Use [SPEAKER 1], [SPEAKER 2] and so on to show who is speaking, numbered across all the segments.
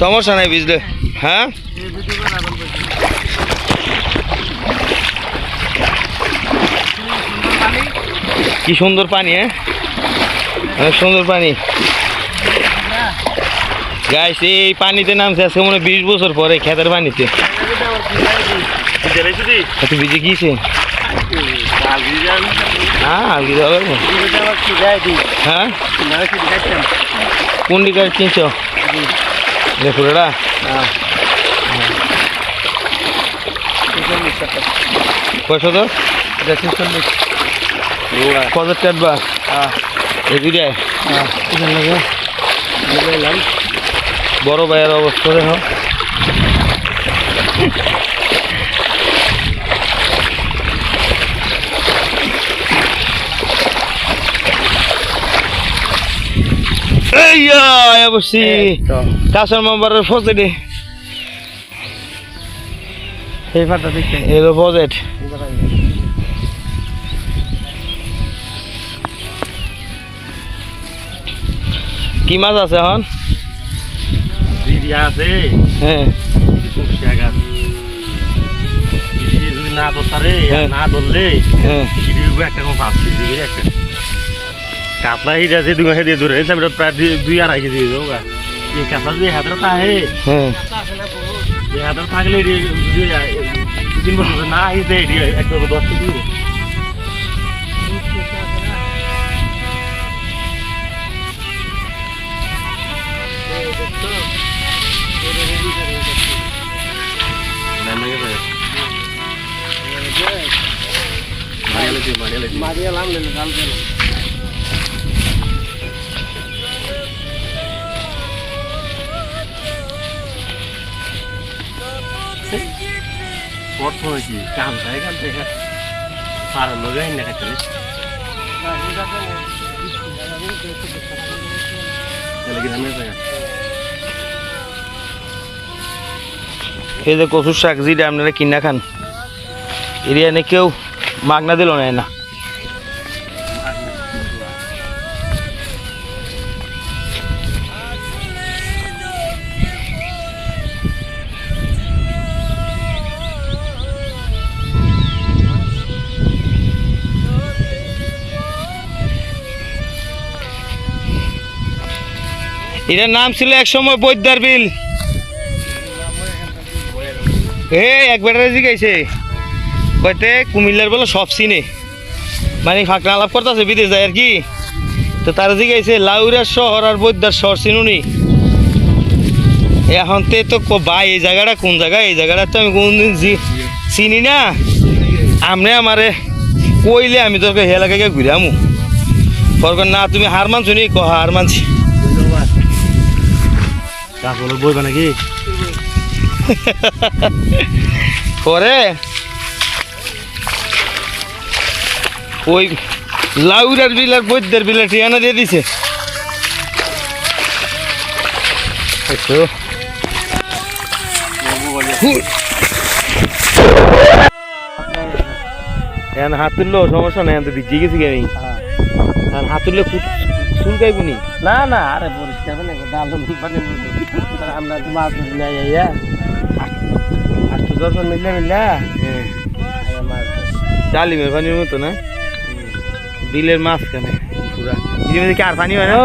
[SPEAKER 1] সমস্যা নাই বুঝলে। হ্যাঁ কি সুন্দর পানি, হ্যাঁ অনেক সুন্দর পানি গাইস। এই পানিতে নামছে আজকে মনে 20 বছর পরে খেতের পানিতে। ভিজে গিয়েছে হ্যাঁ কোন দিকে কিনছ দেখো এটা কয়শো তো 50 কাটবা এই দুইটায় বড় ভাইয়ের অবস্থা দেখো। বসছি কাঁচার মেম্বারের ফজেটে এলো ফজেট। কি মাছ আছে এখন? হ্যাঁ
[SPEAKER 2] না ধরতারে না ধরলে কাতলা হিট আছে 2 মাসে দিয়ে ধরে প্রায় 2-2.5 কেজি এই কাতলা দিয়ে হাতের থাকে হাতের থাকলে 2-3 বছর না হিটে একদম 10 কেজি
[SPEAKER 1] এই যে কচুর শাক যেটা আপনারা কিনা খান এরিয়া কেউ মাগনা দিল না। এটার নাম ছিল এক সময় বৈদ্যার বিল। একবার জিগাইছে কইতে কুমিল্লার বলে সব চিনে, মানে ফাঁকনা আলাপ করতেছে বিদেশ যায় আর কি। তো তারা জিগাইছে লাউরার শহর আর বৈদ্যার শহর চিনুনি। এখন তো ভাই এই জায়গাটা কোন জায়গা, এই জায়গাটা তো আমি কোনদিন চিনি না। আমনে আমারে কইলে আমি তোকে হে এলাকাকে ঘুরে আমু ফরক না তুমি হার মানছো নি হার মানছি
[SPEAKER 2] বইবা নাকি
[SPEAKER 1] পরে ওই লাউরার বিল আর বৈদ্যের বিলে ঠিকানা দিয়ে দিছে। হাত তুললো সমস্যা নাই, আমি ভিজিয়ে গেছি আমি হাত তুললে চুলকাইব নি?
[SPEAKER 2] না না আরে পরিষ্কার আমরা মাছ মিললে
[SPEAKER 1] ডালিমের পানির মতো না বিলের মাঝখানে পুরা কি আর পানি হয় না?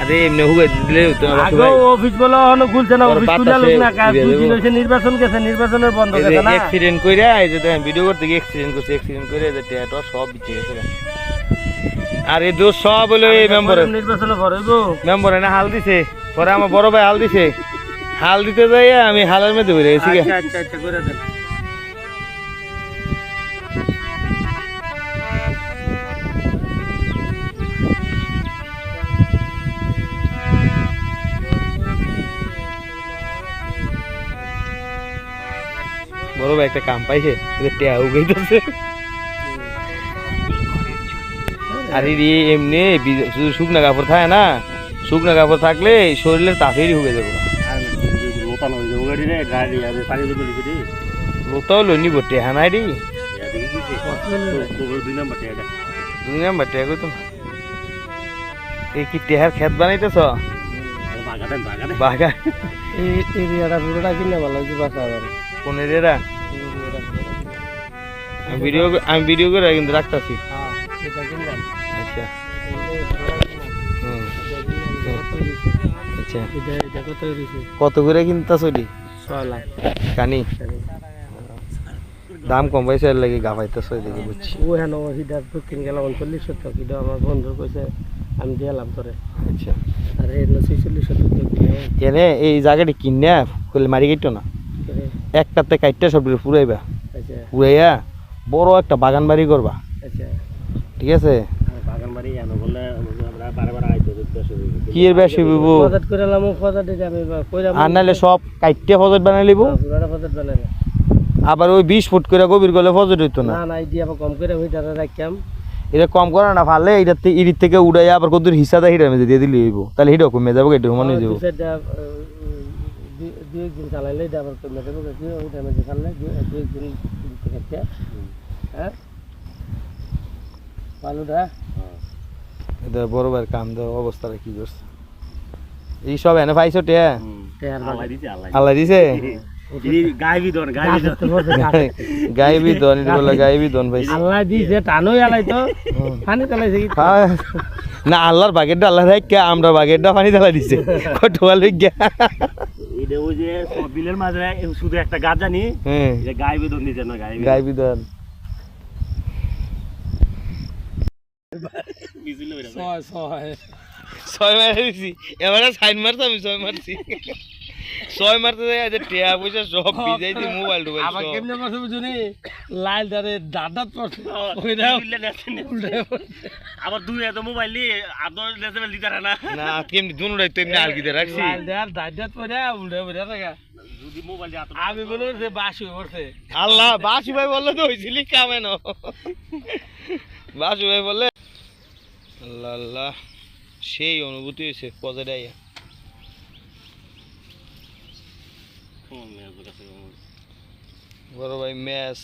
[SPEAKER 1] আরে এমনি হুগে দিলে
[SPEAKER 2] অফিস বলো খুলছে না, নির্বাচন গেছে, নির্বাচনের বন্ধ গেছে না।
[SPEAKER 1] অ্যাক্সিডেন্ট কইরা এই যে ভিডিও করতে গিয়ে অ্যাক্সিডেন্ট করছে, অ্যাক্সিডেন্ট করে যে টেটো সব বিচে গেছে। আর এই দোষ সব হলো এই মেম্বারের।
[SPEAKER 2] নির্বাচনে ভরইব
[SPEAKER 1] মেম্বারে না হাল দিছে, পরে আমার বড় ভাই হাল দিছে, হাল দিতে যাই আমি হালের মধ্যে বেড়ে গেছি।
[SPEAKER 2] আচ্ছা করে দেন।
[SPEAKER 1] বড় ভাই একটা কাম পাইছে, টেয়া উগাইতেছে। আর এমনি শুকনা কাপড় থাকে না, শুকনা কাপড় থাকলে শরীরের তাপেরই হুগে যাবো। লোতাও লইনি বটে হানাই রে
[SPEAKER 2] 2 নাম্বার
[SPEAKER 1] টেয়া কই তো এই কি টেহার খেত বানাইতেছ? বাঘা
[SPEAKER 2] এই এরিয়াটা পুরোটা কিনে ভালো লাগছে বাসা আবার
[SPEAKER 1] কোন এরিয়াটা আমি ভিডিও করে কিন্তু রাখতেছি
[SPEAKER 2] হ্যাঁ এটা কিনলাম
[SPEAKER 1] আচ্ছা আচ্ছা
[SPEAKER 2] এটা কত হয়েছে
[SPEAKER 1] কত করে কিনতা চলি
[SPEAKER 2] 6 লাখ
[SPEAKER 1] কানি দাম কম পাইছে এর লাগে গাফাইতেছ দেখি বুঝছি
[SPEAKER 2] ও হেন হিডার দক্ষিণ গেলাম 39 কিন্তু আমার বন্ধু কইছে আমি দিলাম তোরে
[SPEAKER 1] আচ্ছা
[SPEAKER 2] আর এই 46
[SPEAKER 1] এনে এই জায়গাটি কিনে কইলে মারি গেটো না একটাতে কাইটটা সব পুরাইবা
[SPEAKER 2] আচ্ছা
[SPEAKER 1] পুরাইয়া বড় একটা বাগান বাড়ি করবা
[SPEAKER 2] আচ্ছা
[SPEAKER 1] ঠিক আছে
[SPEAKER 2] বাগান বাড়ি এনো বললে আমরা বারবার আইতো
[SPEAKER 1] কি এর বেশি বিবু
[SPEAKER 2] ফজাত কইরালাম ফজাত দিতে আমি কইরাম
[SPEAKER 1] আর নালে সব কাইটটা ফজত বানাই লিবো
[SPEAKER 2] পুরাটা ফজাত বানাই
[SPEAKER 1] আবার ওই 20 ফুট করে গভীর গলে ফজত হইতো না
[SPEAKER 2] না না এই দিয়া কম করে হিটারে রাখতাম
[SPEAKER 1] এটা কম করে না পারলে এইটাতে ইরির থেকে উড়াইয়া আবার কতদূর হিসাবে হিটার মধ্যে দিয়ে দিলে হইব তাহলে হিটাও কমে যাবো এটা সমান হয়ে যাবো
[SPEAKER 2] দুই একদিন চালাইলে এটা আবার কমে যাবো ওইটার মধ্যে চাললে দুই একদিন খাইতে হ্যাঁ আলুটা
[SPEAKER 1] এটা বড় ভাইয়ের কাম দেওয়া অবস্থাটা কি করছে এই সব এনে পাইছো টিয়া আল্লাহ দিছে গাইবি দন এটা বলে গাইবি দন পাইছে
[SPEAKER 2] আল্লাহ দিছে টানোই আলাই তো পানি চালাইছে কি
[SPEAKER 1] না আল্লাহর বাগেরটা আল্লাহ রাখকে আমরা বাগেরটা পানি ঢালা দিছে কটওয়াল গিয়া
[SPEAKER 2] এটা ওই যে বিলের মাঝে শুধু একটা গাছ জানি এটা গাইবি দন দিছে না
[SPEAKER 1] গাইবি দন ছয় মারছি এবারে সাইন মারছি আমি ছয় মারছি ছয় মারতে যাই যে টিয়া পয়সা সব ভিজাইছি মোবাইল টোবাইল
[SPEAKER 2] আবার কেমনে মারছে বুঝুনি লাইল দারে দাদাত পড়ছে আবার দুই এত মোবাইল নি আদর লেভেল লিটার না
[SPEAKER 1] না কেমনি দুনোটাই তো এমনি আলগিতে রাখছি
[SPEAKER 2] লাইল দার দাদাত পড়ে উল্টে পড়ে থাকা যদি মোবাইল দিয়ে আমি বলে যে বাসু পড়ছে
[SPEAKER 1] আল্লাহ বাসু ভাই বললে তো হইছিলি কামে না বাসু ভাই বললে আল্লাহ আল্লাহ সেই অনুভূতি হয়েছে পজেটাই বড় ভাই ম্যাচ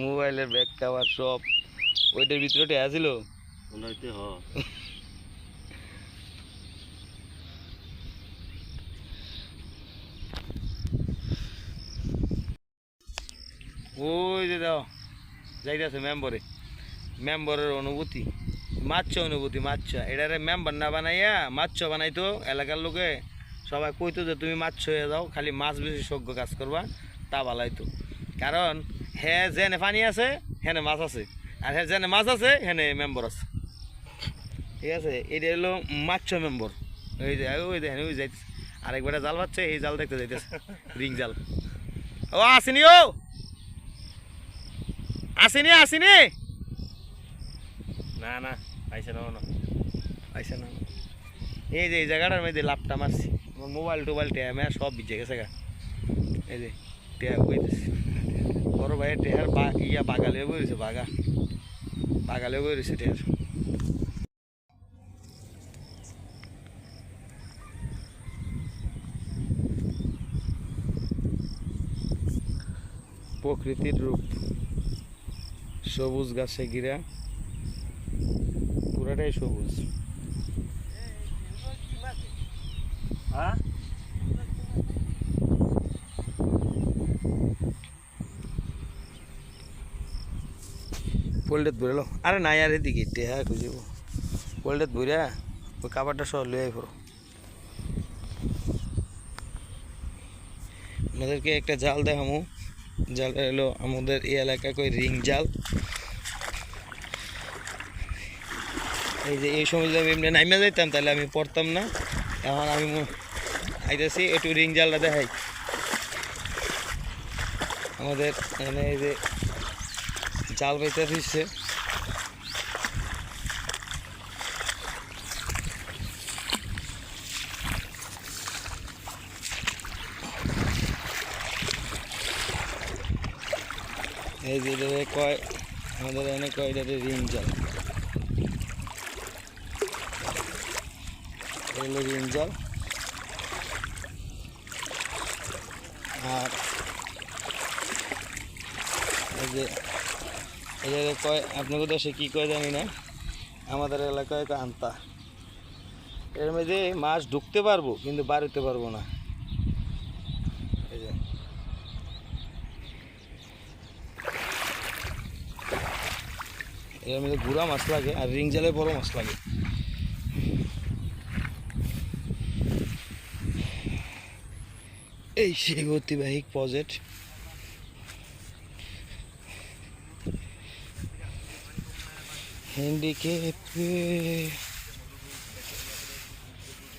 [SPEAKER 1] মোবাইলের ব্যাগ কাভার সব ওইটার ভিতরে আছিল ওই যে দাও যাইতেছে মেম্বরের অনুভূতি মাছ এটারে মেম্বার না বানাইয়া মাছ বানাইতো এলাকার লোকে সবাই কইতো যে তুমি মাছ হয়ে যাও খালি মাছ বিশেষজ্ঞ কাজ করবা তা ভালাইতো কারণ হ্যাঁ যেনে পানি আছে হেনে মাছ আছে আর হ্যাঁ যেনে মাছ আছে হেনে মেম্বার আছে ঠিক আছে এটা হলো মাছ মেম্বর ওই যে ওই দেখেন ওই যাইতেছে আরেকবারে জাল পাচ্ছে এই জাল দেখতে যাইতেছে রিং জাল ও আসেনি আসেনি
[SPEAKER 2] না না পাইছে না
[SPEAKER 1] আইসা না এই যে এই জায়গাটার মধ্যে লাভটা মারছি আমার মোবাইল টোবাইল ট্যামে সব ভিজে গেছে গা এই যে ট্যাব কইতেছি বড় ভাইয়ের টেহার ইয়া বাগালেও বইছে বাগালেও বইছে টেহার প্রকৃতির রূপ সবুজ গাছে ঘিরা পুরাটাই সবুজ
[SPEAKER 2] হ্যাঁ
[SPEAKER 1] পোল্ডেত ধরে আরে নাই আর এদিকে টেহা খুঁজিব পোল্ডেত ধরে ওই কাপড়টা সহ লয়ে আই পড়ো আমাদেরকে একটা জাল দেখামো জালটা হলো আমাদের এই এলাকায় কই রিং জাল এই যে এই সময় যদি আমি এমনি নাইমে যাইতাম তাহলে আমি পড়তাম না এখন আমি আইতেছি একটু রিং জালটা দেখাই আমাদের মানে এই যে জাল বাইতে দিচ্ছে এই যে কয় আমাদের এখানে কয় এটা রিং জাল এগুলো রিং জাল আর এই যে এই জায়গায় কয় আপনাদের দেশে কী কয় জানি না আমাদের এলাকায় কয় আন্তা এর মধ্যে মাছ ঢুকতে পারবো কিন্তু বাড়িতে পারবো না। এই যে এর মধ্যে গুড়া মাছ লাগে আর রিং জালে বড় মাছ লাগে। এই সেই অতিবাহিক প্রজেক্ট। হ্যান্ডিক্যাপে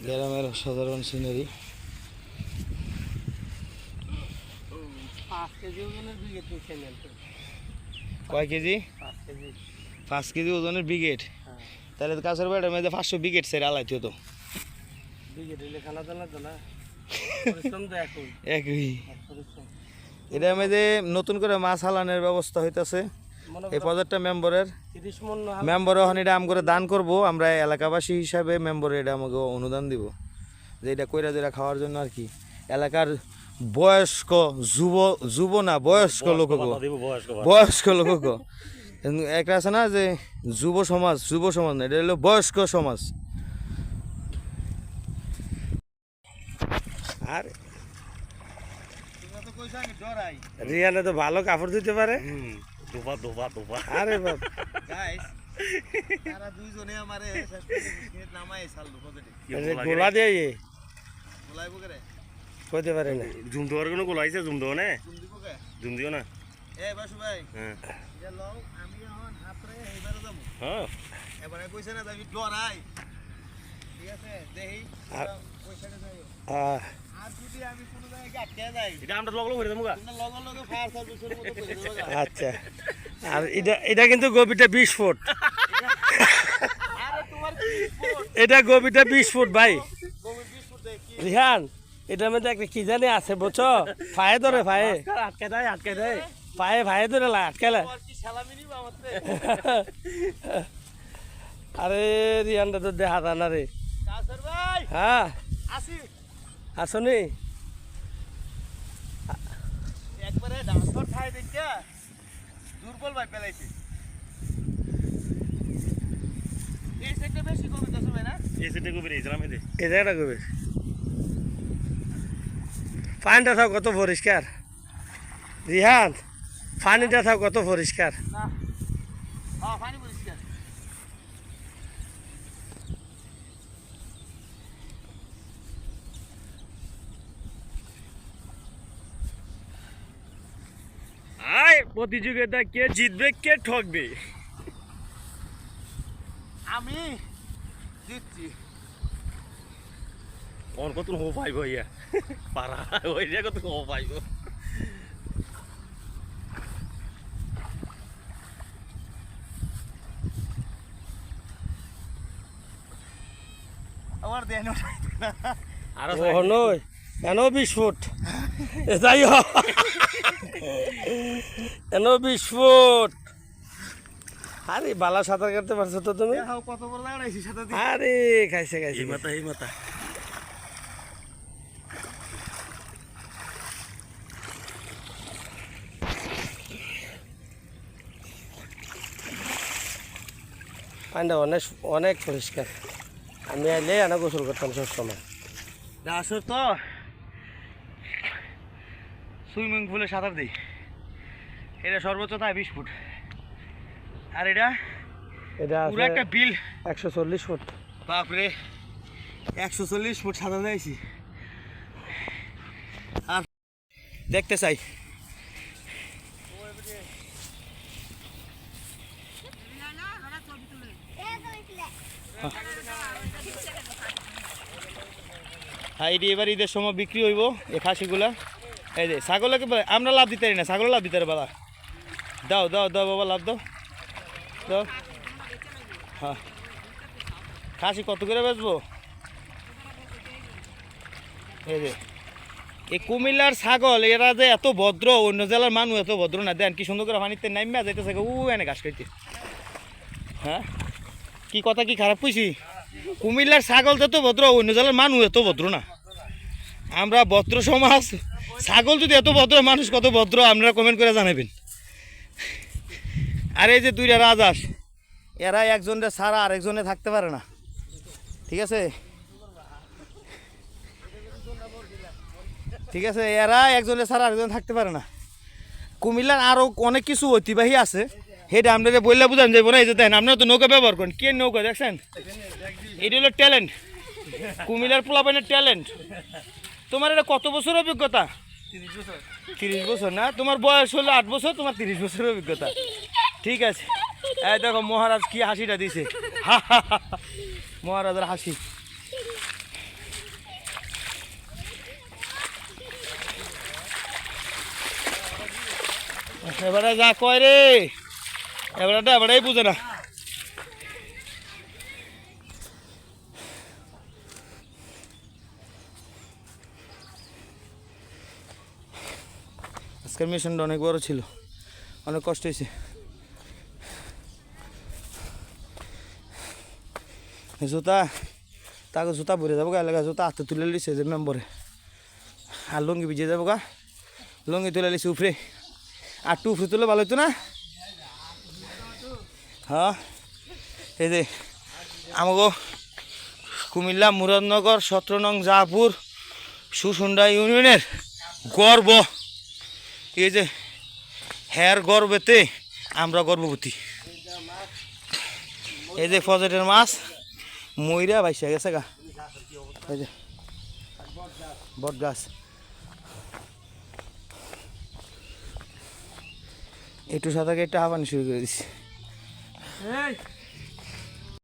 [SPEAKER 1] গ্রামের সাধারণ সিনারি।
[SPEAKER 2] 5 কেজি ওজনের ব্রিগেড নিচ্ছে নেন তো।
[SPEAKER 1] কয় কেজি?
[SPEAKER 2] 5 কেজি।
[SPEAKER 1] 5 কেজি ওজনের ব্রিগেড।
[SPEAKER 2] হ্যাঁ
[SPEAKER 1] তাহলে তো কাছের বাড়ির মধ্যে 500 ব্রিগেড সেরে আলাইতে হতো।
[SPEAKER 2] ব্রিগেড হলে খানা দানা তো না পরিশ্রম তো একই
[SPEAKER 1] একই।
[SPEAKER 2] পরিশ্রম।
[SPEAKER 1] এটার মধ্যে নতুন করে মাছ হালানের ব্যবস্থা হইতাছে
[SPEAKER 2] মনে
[SPEAKER 1] এই প্রজেক্টটা মেম্বরের।
[SPEAKER 2] 30 মন না
[SPEAKER 1] মেম্বার এখন এটা আম করে দান করব, আমরা এলাকাবাসী হিসাবে মেম্বরে এটা আমাকে অনুদান দিব যে এটা কইরা যেটা খাওয়ার জন্য আর কি। এলাকার বয়স্ক যুব না বয়স্ক লোক বয়স্ক লোক একটা আছে না যে যুব সমাজ না, এটা হলো বয়স্ক সমাজ। আর রিয়ানে তো ভালো কাপড় দিতে পারে। আরে বাপ গোলা দিয়ে কইতে পারে না।
[SPEAKER 3] জুম দেওয়ার কোনো গোলা আইছে, জুম দেও না, জুম দিও না। হ্যাঁ হ্যাঁ এটা আমরা লগলো করে দেবো গা।
[SPEAKER 2] আচ্ছা আর এটা কিন্তু গভীরটা 20 ফুট। এটা গভীরটা 20 ফুট ভাই। রিহান এটার মধ্যে একটা কি জানি আছে বুঝছো, ফায়ে ধরে ফায়ে আটকে দেয় ফায়ে ধরে আটকে। আরে রিহানটা তো দেখা যায় না রে। হ্যাঁ আসনি
[SPEAKER 1] একবারে ডান্সর খাই দেখিয়া দুর্বল ভাই পেলাইছে। এই সাইডটা বেশি কমে যাচ্ছে ভাই না?
[SPEAKER 3] এই সেটা কবি রেছিলাম এই
[SPEAKER 2] এই জায়গাটা কবে পানিটা থাক কত পরিষ্কার। রিহান পানিটা থাক কত পরিষ্কার।
[SPEAKER 1] না পানি পরিষ্কার।
[SPEAKER 3] আয় প্রতিযোগিতা কে জিতবে কে ঠকবে?
[SPEAKER 1] আমি জিতছি।
[SPEAKER 3] কোন কত হো পাইব ইয়া পারা ওই যে কত হো পাইব।
[SPEAKER 1] আমার দেন
[SPEAKER 3] আরো
[SPEAKER 2] ও নয় এনো 20 ফুট যাই হোক এনো 20 ফুট। আরে বালা সাঁতার কাটতে পারছো তো তুমি?
[SPEAKER 1] কত বড় লাগাইছি সাথে।
[SPEAKER 2] আরে খাইছে
[SPEAKER 3] এই মাথা
[SPEAKER 2] পানিটা অনেক অনেক পরিষ্কার। আমি আইলে এনে গোসল করতাম সবসময়।
[SPEAKER 1] আসর তো সুইমিং পুলে সাঁতার দিই। এটা সর্বোচ্চ তাই 20 ফুট আর এটা
[SPEAKER 2] এটা
[SPEAKER 1] পুরো একটা বিল
[SPEAKER 2] 140 ফুট।
[SPEAKER 1] বাপরে 140 ফুট সাঁতার দিয়েছি আর দেখতে চাই। হ্যাঁ এটি এবার ঈদের সময় বিক্রি হইব এই খাসিগুলা। এই যে ছাগলকে আমরা লাভ দিতে পারি না, ছাগল লাভ দিতে পারে বাবা। দাও দাও দাও বাবা লাভ দাও দাও। হ্যাঁ খাসি কত করে বেচবো? এই যে এই কুমিল্লার ছাগল এরা যে এত ভদ্র, অন্য জেলার মানুষ এত ভদ্র না। দেন কি সুন্দর করে পানিতে নামিয়া যাইতেছে এনে ঘাস খাইতে। হ্যাঁ কি কথা কি খারাপ কইছি? কুমিল্লার ছাগল যত ভদ্র, অন্য জেলার মানুষ এত ভদ্র না। আমরা ভদ্র সমাজ, ছাগল যদি এত ভদ্র, মানুষ কত ভদ্র আপনারা কমেন্ট করে জানাবেন। আর এই যে দুইটা রাজহাঁস, এরা একজনের ছাড়া আরেকজনে থাকতে পারে না, ঠিক আছে? ঠিক আছে, এরা একজনের ছাড়া আরেকজন থাকতে পারে না। কুমিল্লার আরও অনেক কিছু ঐতিহ্যবাহী আছে, সেটা আপনাদের বললে বুঝান যাবো না। এই যে দেখেন, আপনারা তো নৌকা ব্যবহার করেন, কে নৌকা দেখছেন? এটা হলো ট্যালেন্ট, কুমিল্লার পোলাপানের ট্যালেন্ট। তোমার এটা কত বছর অভিজ্ঞতা? 30 বছর না? তোমার বয়স হলো 8 বছর, তোমার 30 বছরের অভিজ্ঞতা। ঠিক আছে, এই দেখো মহারাজ কি হাসিটা দিছে, মহারাজের হাসি। এবারে যা কয় রে, এবারেই বুঝে না। আজকের মিশনটা অনেক বড় ছিল, অনেক কষ্ট হয়েছে। জুতা, তাকে জুতা ভরে যাবো গা, এলাকা জুতা হাতে তুলে লিছে যে মেম্বরে, আর লুঙ্গি ভিজে যাবো গা, লুঙ্গি তুলে লিছি উপরে। আর টু উপরে তুলে ভালো হতো না? হ্যাঁ, এই যে আমাকে কুমিল্লা মুরাদনগর 17 নং জাপুর সুসুন্ডা ইউনিয়নের গর্ব, এই যে হ্যার গর্বেতে আমরা গর্ভবতী। এই যে ফজরের মাছ ময়রা বাইসা গেছে গা, এই যে বট গাছ। একটু সাঁতার কেটে হাঁপানি শুরু করে দিছি।